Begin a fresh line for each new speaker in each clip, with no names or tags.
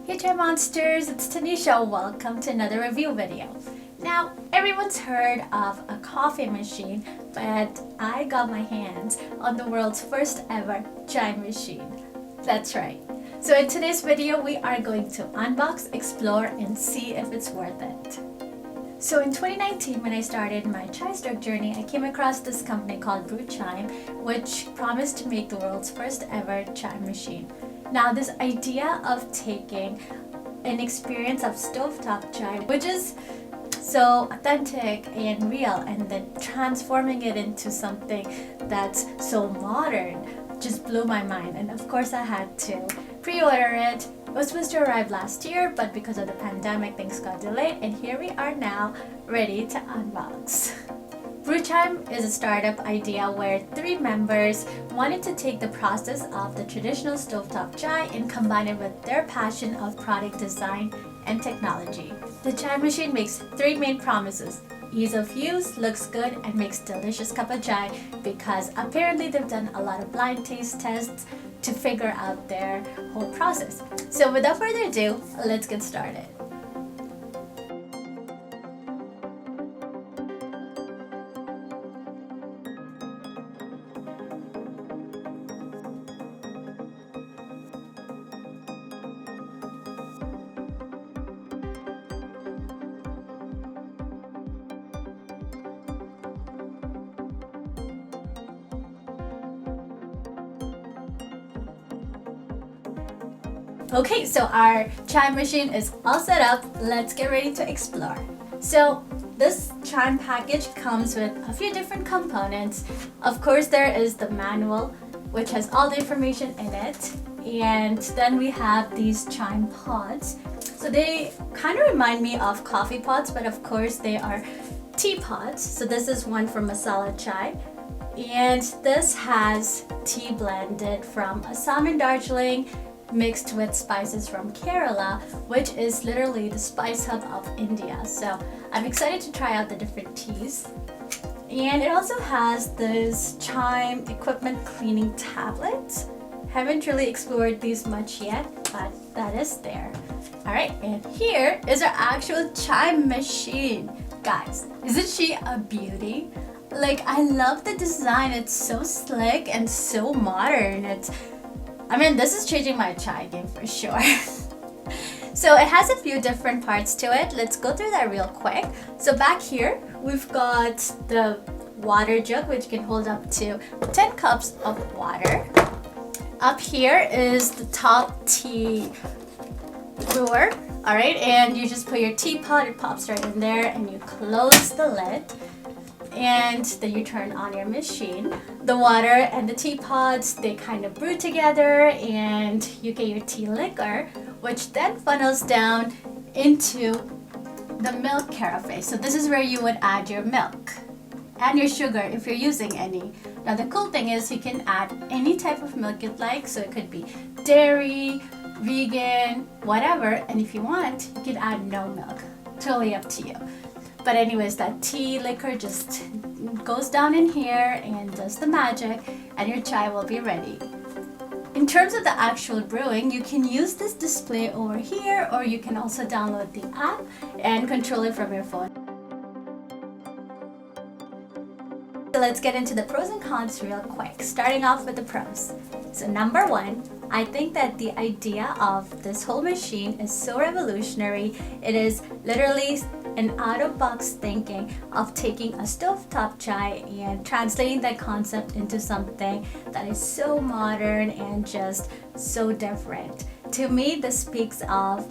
Hey Chai Monsters, it's Tanisha. Welcome to another review video. Now, everyone's heard of a coffee machine, but I got my hands on the world's first ever chime machine. That's right. So in today's video, we are going to unbox, explore, and see if it's worth it. So in 2019, when I started my ChaiStruck journey, I came across this company called BrewChimeI, which promised to make the world's first ever chime machine. Now, this idea of taking an experience of stovetop chime, which is so authentic and real, and then transforming it into something that's so modern, just blew my mind. And of course, I had to pre-order it. It was supposed to arrive last year, but because of the pandemic, things got delayed, and here we are now, ready to unbox. BrewChimeI is a startup idea where 3 members wanted to take the process of the traditional stovetop chai and combine it with their passion of product design and technology. The chai machine makes 3 main promises: ease of use, looks good, and makes delicious cup of chai, because apparently they've done a lot of blind taste tests to figure out their whole process. So without further ado, let's get started. Okay, so our chime machine is all set up. Let's get ready to explore. So this chime package comes with a few different components. Of course, there is the manual, which has all the information in it. And then we have these chime pods. So they kind of remind me of coffee pods, but of course they are tea pods. So this is one for masala chai. And this has tea blended from Assam and Darjeeling, mixed with spices from Kerala, which is literally the spice hub of India. So I'm excited to try out the different teas. And it also has this chime equipment cleaning tablets. Haven't really explored these much yet, but that is there. Alright, and here is our actual chime machine. Guys, isn't she a beauty? Like, I love the design. It's so slick and so modern. This is changing my chai game for sure. So it has a few different parts to it. Let's go through that real quick. So back here, we've got the water jug, which can hold up to 10 cups of water. Up here is the top tea brewer. All right, and you just put your teapot, it pops right in there, and you close the lid. And then you turn on your machine. The water and the teapots, they kind of brew together, and you get your tea liquor, which then funnels down into the milk carafe. So this is where you would add your milk and your sugar if you're using any. Now the cool thing is you can add any type of milk you'd like, so it could be dairy, vegan, whatever, and if you want, you can add no milk. Totally up to you. But anyways, that tea liquor just goes down in here and does the magic, and your chai will be ready. In terms of the actual brewing, you can use this display over here, or you can also download the app and control it from your phone. So let's get into the pros and cons real quick, starting off with the pros. So number 1, I think that the idea of this whole machine is so revolutionary. It is literally an out-of-box thinking of taking a stovetop chai and translating that concept into something that is so modern and just so different. To me, this speaks of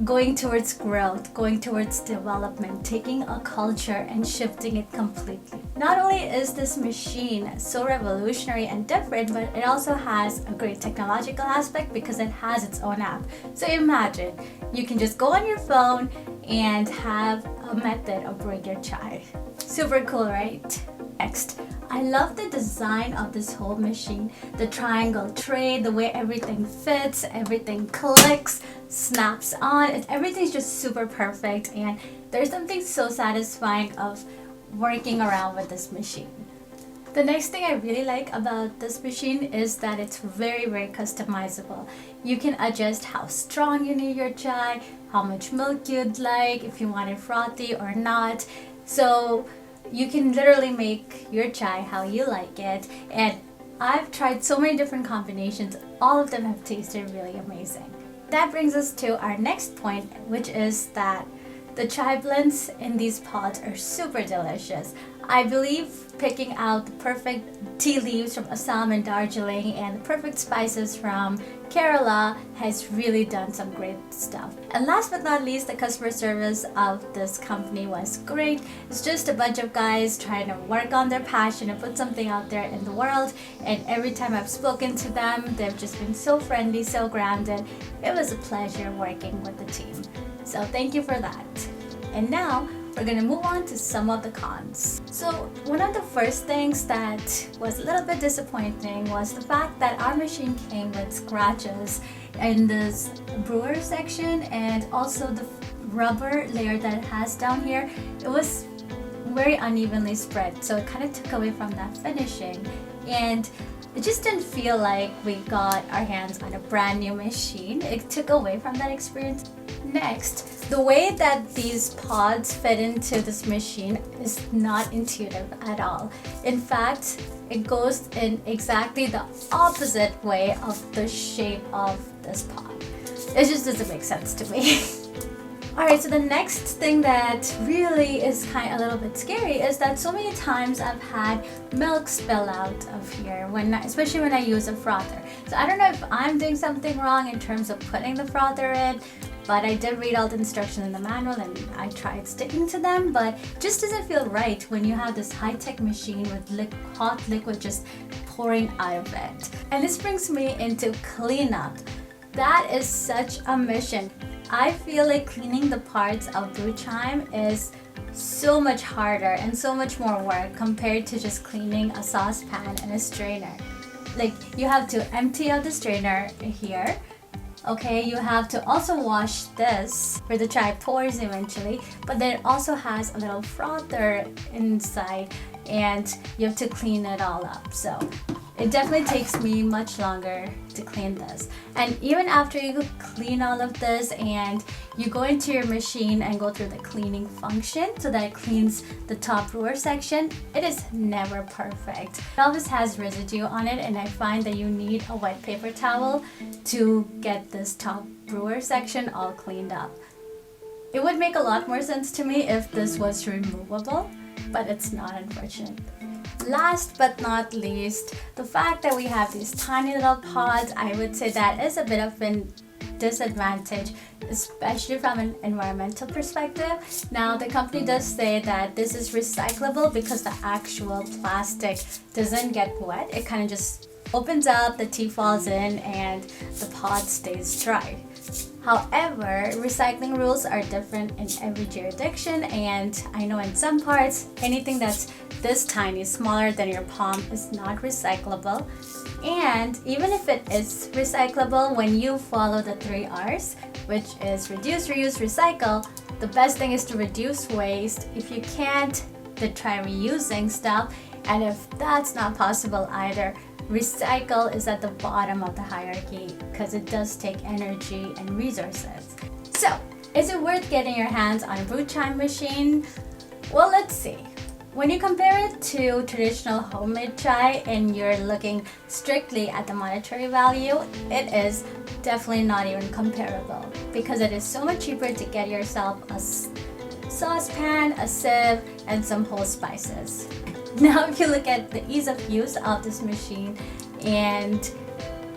going towards growth, going towards development, taking a culture and shifting it completely. Not only is this machine so revolutionary and different, but it also has a great technological aspect because it has its own app. So imagine, you can just go on your phone and have a method of brewing your chai. Super cool, right? Next, I love the design of this whole machine. The triangle tray, the way everything fits, everything clicks, snaps on. Everything's just super perfect, and there's something so satisfying of working around with this machine. The next thing I really like about this machine is that it's very, very customizable. you can adjust how strong you need your chai, how much milk you'd like, if you want it frothy or not. So you can literally make your chai how you like it. And I've tried so many different combinations. All of them have tasted really amazing. That brings us to our next point, which is that the chai blends in these pods are super delicious. I believe picking out the perfect tea leaves from Assam and Darjeeling and the perfect spices from Kerala has really done some great stuff. And last but not least, the customer service of this company was great. It's just a bunch of guys trying to work on their passion and put something out there in the world. And every time I've spoken to them, they've just been so friendly, so grounded. It was a pleasure working with the team. So thank you for that. And now we're gonna move on to some of the cons. So one of the first things that was a little bit disappointing was the fact that our machine came with scratches in this brewer section and also the rubber layer that it has down here. It was very unevenly spread, so it kind of took away from that finishing, and it just didn't feel like we got our hands on a brand new machine. It took away from that experience. Next, the way that these pods fit into this machine is not intuitive at all. In fact, it goes in exactly the opposite way of the shape of this pod. It just doesn't make sense to me. Alright, so the next thing that really is kind of a little bit scary is that so many times I've had milk spill out of here, especially when I use a frother. So I don't know if I'm doing something wrong in terms of putting the frother in, but I did read all the instructions in the manual and I tried sticking to them, but it just doesn't feel right when you have this high-tech machine with hot liquid just pouring out of it. And this brings me into cleanup. That is such a mission. I feel like cleaning the parts of BrewChime is so much harder and so much more work compared to just cleaning a saucepan and a strainer. Like, you have to empty out the strainer here. Okay, you have to also wash this where the chai pours eventually, but then it also has a little frother inside and you have to clean it all up. So it definitely takes me much longer to clean this. And even after you clean all of this and you go into your machine and go through the cleaning function so that it cleans the top brewer section, it is never perfect. It always has residue on it, and I find that you need a wet paper towel to get this top brewer section all cleaned up. It would make a lot more sense to me if this was removable, but it's not, unfortunately. Last but not least, the fact that we have these tiny little pods, I would say that is a bit of a disadvantage, especially from an environmental perspective. Now, the company does say that this is recyclable because the actual plastic doesn't get wet. It kind of just opens up, the tea falls in, and the pod stays dry. However, recycling rules are different in every jurisdiction, and I know in some parts, anything that's this tiny, smaller than your palm, is not recyclable. And even if it is recyclable, when you follow the 3 R's, which is reduce, reuse, recycle, the best thing is to reduce waste. If you can't, then try reusing stuff. And if that's not possible either, recycle is at the bottom of the hierarchy because it does take energy and resources. So, is it worth getting your hands on a BrewChime machine? Well, let's see. When you compare it to traditional homemade chai and you're looking strictly at the monetary value, it is definitely not even comparable because it is so much cheaper to get yourself a saucepan, a sieve, and some whole spices. Now, if you look at the ease of use of this machine and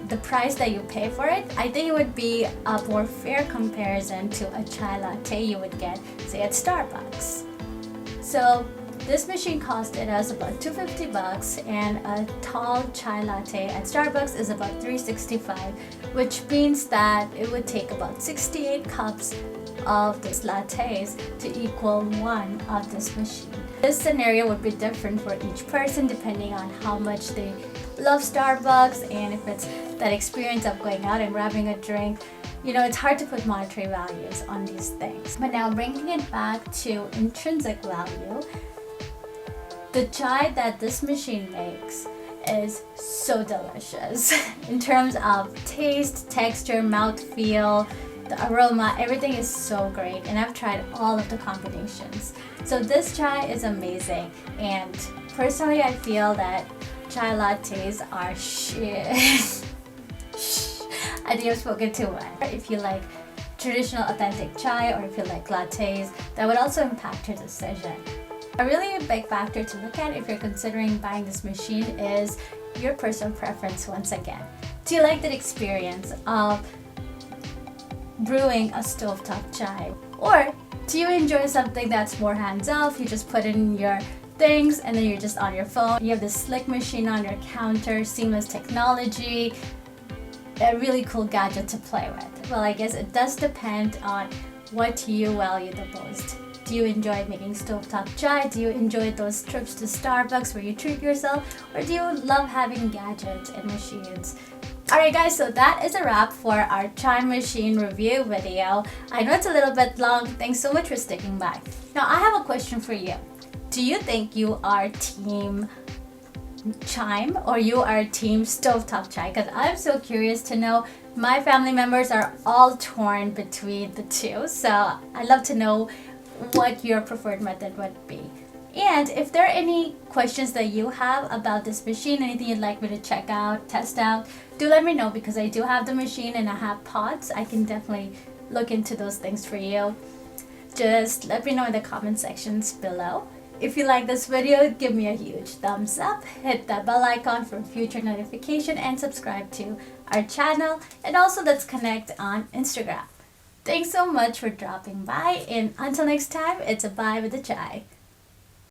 the price that you pay for it, I think it would be a more fair comparison to a chai latte you would get, say, at Starbucks. So this machine costed us about $250, and a tall chai latte at Starbucks is about $365, which means that it would take about 68 cups of these lattes to equal one of this machine. This scenario would be different for each person depending on how much they love Starbucks and if it's that experience of going out and grabbing a drink. You know, it's hard to put monetary values on these things. But now, bringing it back to intrinsic value, the chai that this machine makes is so delicious. In terms of taste, texture, mouthfeel, the aroma, everything is so great, and I've tried all of the combinations. So this chai is amazing, and personally I feel that chai lattes are shit. I think I've spoken too much. If you like traditional authentic chai or if you like lattes, that would also impact your decision. A really big factor to look at if you're considering buying this machine is your personal preference once again. Do you like the experience of brewing a stovetop chai? Or do you enjoy something that's more hands-off? You just put in your things and then you're just on your phone. You have this slick machine on your counter, seamless technology, a really cool gadget to play with. Well, I guess it does depend on what you value the most. Do you enjoy making stovetop chai? Do you enjoy those trips to Starbucks where you treat yourself? Or do you love having gadgets and machines? Alright guys, so that is a wrap for our chime machine review video. I know it's a little bit long. Thanks so much for sticking by. Now I have a question for you. Do you think you are team chime or you are team stovetop chai? Because I'm so curious to know. My family members are all torn between the two, so I'd love to know what your preferred method would be. And if there are any questions that you have about this machine, anything you'd like me to check out, test out, do let me know, because I do have the machine and I have pots. I can definitely look into those things for you. Just let me know in the comment sections below. If you like this video, give me a huge thumbs up, hit that bell icon for future notification, and subscribe to our channel. And also let's connect on Instagram. Thanks so much for dropping by, and until next time, it's a bye with a chai.